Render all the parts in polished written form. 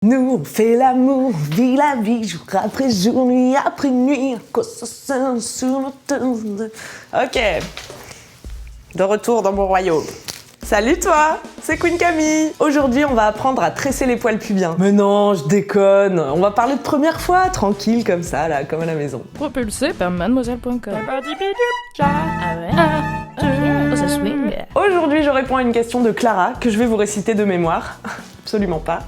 Nous on fait l'amour, on vit la vie, jour après jour, nuit après nuit, sur notre... Ok, de retour dans mon royaume. Salut toi, c'est Queen Camille. Aujourd'hui, on va apprendre à tresser les poils pubiens. Mais non, je déconne. On va parler de première fois, tranquille comme ça, là, comme à la maison. Propulsé par mademoiselle.com. Ah ouais? Ok, ça swing. Aujourd'hui, je réponds à une question de Clara que je vais vous réciter de mémoire. Absolument pas.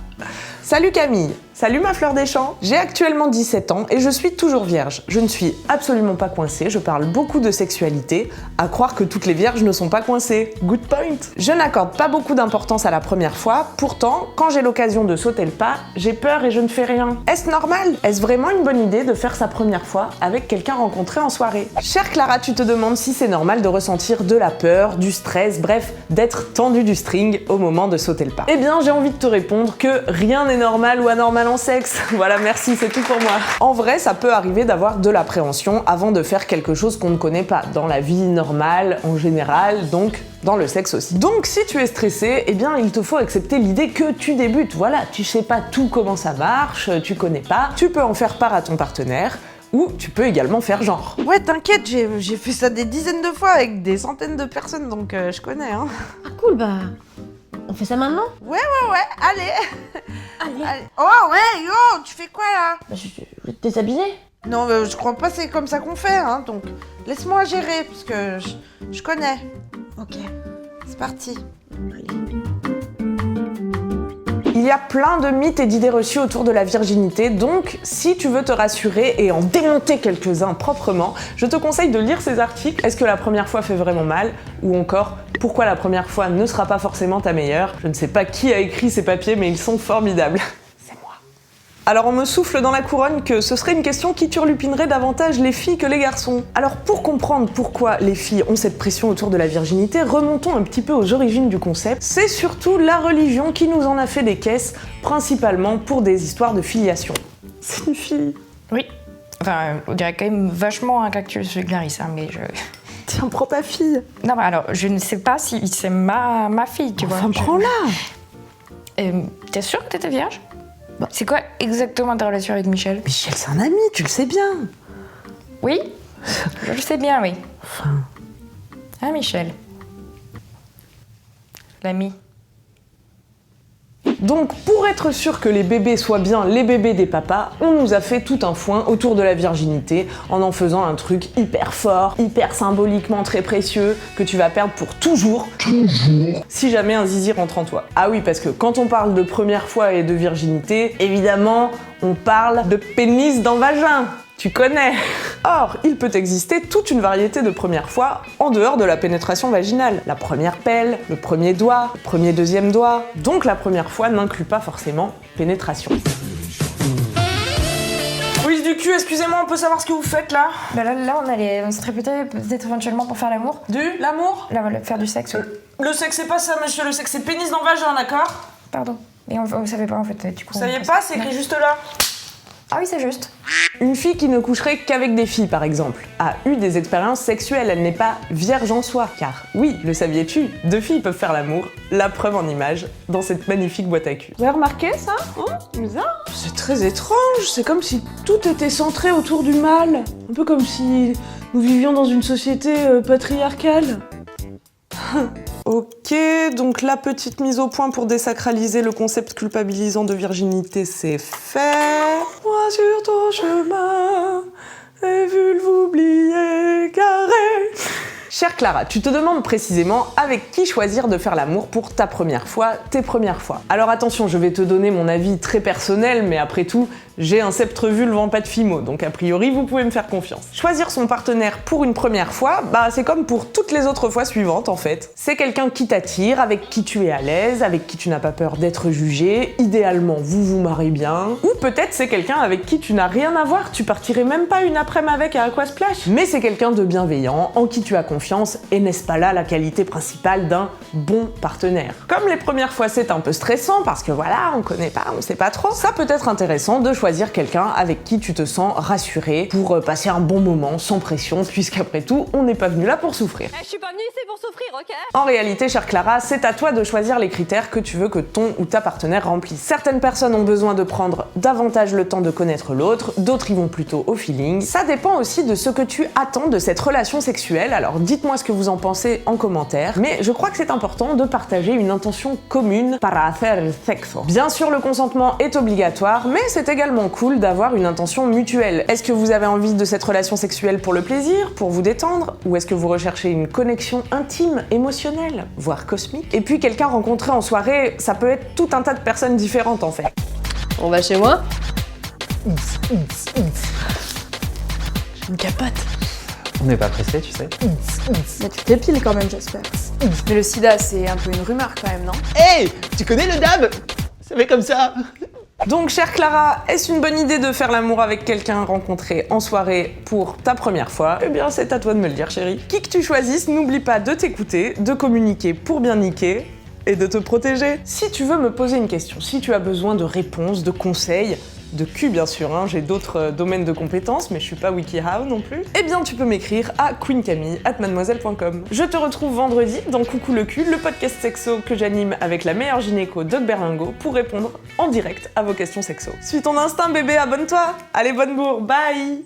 Salut Camille, salut ma fleur des champs. J'ai actuellement 17 ans et je suis toujours vierge. Je ne suis absolument pas coincée, je parle beaucoup de sexualité, à croire que toutes les vierges ne sont pas coincées. Good point. Je n'accorde pas beaucoup d'importance à la première fois, pourtant, quand j'ai l'occasion de sauter le pas, j'ai peur et je ne fais rien. Est-ce normal? Est-ce vraiment une bonne idée de faire sa première fois avec quelqu'un rencontré en soirée? Chère Clara, tu te demandes si c'est normal de ressentir de la peur, du stress, bref, d'être tendu du string au moment de sauter le pas. Eh bien, j'ai envie de te répondre que rien n'est normal ou anormal en sexe. Voilà, merci, c'est tout pour moi. En vrai, ça peut arriver d'avoir de l'appréhension avant de faire quelque chose qu'on ne connaît pas, dans la vie normale, en général, donc dans le sexe aussi. Donc si tu es stressé, eh bien il te faut accepter l'idée que tu débutes. Voilà, tu sais pas tout comment ça marche, tu connais pas, tu peux en faire part à ton partenaire, ou tu peux également faire genre. Ouais, t'inquiète, j'ai fait ça des dizaines de fois avec des centaines de personnes, donc je connais, hein. Ah cool, bah... On fait ça maintenant? Ouais, allez. Allez. Oh, ouais, yo, tu fais quoi, là? Bah, je vais te déshabiller. Non, je crois pas c'est comme ça qu'on fait, hein, donc laisse-moi gérer, parce que je connais. Ok. C'est parti. Il y a plein de mythes et d'idées reçues autour de la virginité, donc si tu veux te rassurer et en démonter quelques-uns proprement, je te conseille de lire ces articles. Est-ce que la première fois fait vraiment mal? Ou encore, pourquoi la première fois ne sera pas forcément ta meilleure? Je ne sais pas qui a écrit ces papiers, mais ils sont formidables. C'est moi. Alors on me souffle dans la couronne que ce serait une question qui turlupinerait davantage les filles que les garçons. Alors pour comprendre pourquoi les filles ont cette pression autour de la virginité, remontons un petit peu aux origines du concept. C'est surtout la religion qui nous en a fait des caisses, principalement pour des histoires de filiation. C'est une fille. Oui. Enfin, on dirait quand même vachement un cactus de Clarisse, hein, mais je... Tiens, prends ta fille. Non, mais alors, je ne sais pas si c'est ma fille, tu vois. Enfin, prends-la. T'es sûre que t'étais vierge? C'est quoi exactement ta relation avec Michel? Michel, c'est un ami, tu le sais bien. Oui? Je le sais bien, oui. Enfin... Ah, Michel. L'ami. Donc, pour être sûr que les bébés soient bien les bébés des papas, on nous a fait tout un foin autour de la virginité en faisant un truc hyper fort, hyper symboliquement très précieux, que tu vas perdre pour toujours, si jamais un zizi rentre en toi. Ah oui, parce que quand on parle de première fois et de virginité, évidemment, on parle de pénis dans le vagin. Tu connais. Or, il peut exister toute une variété de premières fois en dehors de la pénétration vaginale. La première pelle, le premier doigt, le premier deuxième doigt. Donc la première fois n'inclut pas forcément pénétration. Oui, du cul, excusez-moi, on peut savoir ce que vous faites là? Bah là, on serait peut-être éventuellement pour faire l'amour. L'amour? Là, faire du sexe. Le sexe c'est pas ça, monsieur, le sexe c'est pénis dans le vagin, d'accord? Pardon. Et on savait pas en fait, du coup. Vous saviez pas, c'est écrit juste là. Ah oui, c'est juste. Une fille qui ne coucherait qu'avec des filles, par exemple, a eu des expériences sexuelles, elle n'est pas vierge en soi. Car oui, le saviez-tu, 2 filles peuvent faire l'amour, la preuve en image, dans cette magnifique boîte à cul. Vous avez remarqué ça? Bizarre. C'est très étrange, c'est comme si tout était centré autour du mâle. Un peu comme si nous vivions dans une société patriarcale. Ok, donc la petite mise au point pour désacraliser le concept culpabilisant de virginité, c'est fait. Moi sur ton chemin, j'ai vu l'oublier carré. Chère Clara, tu te demandes précisément avec qui choisir de faire l'amour pour ta première fois, tes premières fois. Alors attention, je vais te donner mon avis très personnel, mais après tout, j'ai un sceptre vulve en pas de fimo, donc a priori, vous pouvez me faire confiance. Choisir son partenaire pour une première fois, bah c'est comme pour toutes les autres fois suivantes en fait. C'est quelqu'un qui t'attire, avec qui tu es à l'aise, avec qui tu n'as pas peur d'être jugé, idéalement vous vous marrez bien, ou peut-être c'est quelqu'un avec qui tu n'as rien à voir, tu partirais même pas une après-midi avec à Aquasplash, mais c'est quelqu'un de bienveillant, en qui tu as confiance, et n'est-ce pas là la qualité principale d'un bon partenaire? Comme les premières fois c'est un peu stressant, parce que voilà, on connaît pas, on sait pas trop, ça peut être intéressant de choisir choisir quelqu'un avec qui tu te sens rassuré pour passer un bon moment sans pression, puisqu'après tout, on n'est pas venu là pour souffrir. Je suis pas venue ici pour souffrir, ok? En réalité, chère Clara, c'est à toi de choisir les critères que tu veux que ton ou ta partenaire remplisse. Certaines personnes ont besoin de prendre davantage le temps de connaître l'autre, d'autres y vont plutôt au feeling. Ça dépend aussi de ce que tu attends de cette relation sexuelle, alors dites-moi ce que vous en pensez en commentaire, mais je crois que c'est important de partager une intention commune para hacer el sexo. Bien sûr, le consentement est obligatoire, mais c'est également cool d'avoir une intention mutuelle. Est-ce que vous avez envie de cette relation sexuelle pour le plaisir, pour vous détendre, ou est-ce que vous recherchez une connexion intime, émotionnelle, voire cosmique? Et puis quelqu'un rencontré en soirée, ça peut être tout un tas de personnes différentes en fait. On va chez moi? J'ai une capote. On n'est pas pressé, tu sais. Mais tu t'épiles quand même, j'espère. Mais le sida, c'est un peu une rumeur quand même, non? Hey, tu connais le dab? Ça fait comme ça. Donc, chère Clara, est-ce une bonne idée de faire l'amour avec quelqu'un rencontré en soirée pour ta première fois? Eh bien, c'est à toi de me le dire, chérie. Qui que tu choisisses, n'oublie pas de t'écouter, de communiquer pour bien niquer et de te protéger. Si tu veux me poser une question, si tu as besoin de réponses, de conseils, de cul bien sûr, hein, j'ai d'autres domaines de compétences, mais je suis pas WikiHow non plus, eh bien tu peux m'écrire à queencamille@mademoiselle.com. Je te retrouve vendredi dans Coucou le cul, le podcast sexo que j'anime avec la meilleure gynéco Doc Berlingo pour répondre en direct à vos questions sexo. Suis ton instinct bébé, abonne-toi. Allez, bonne bourre, bye.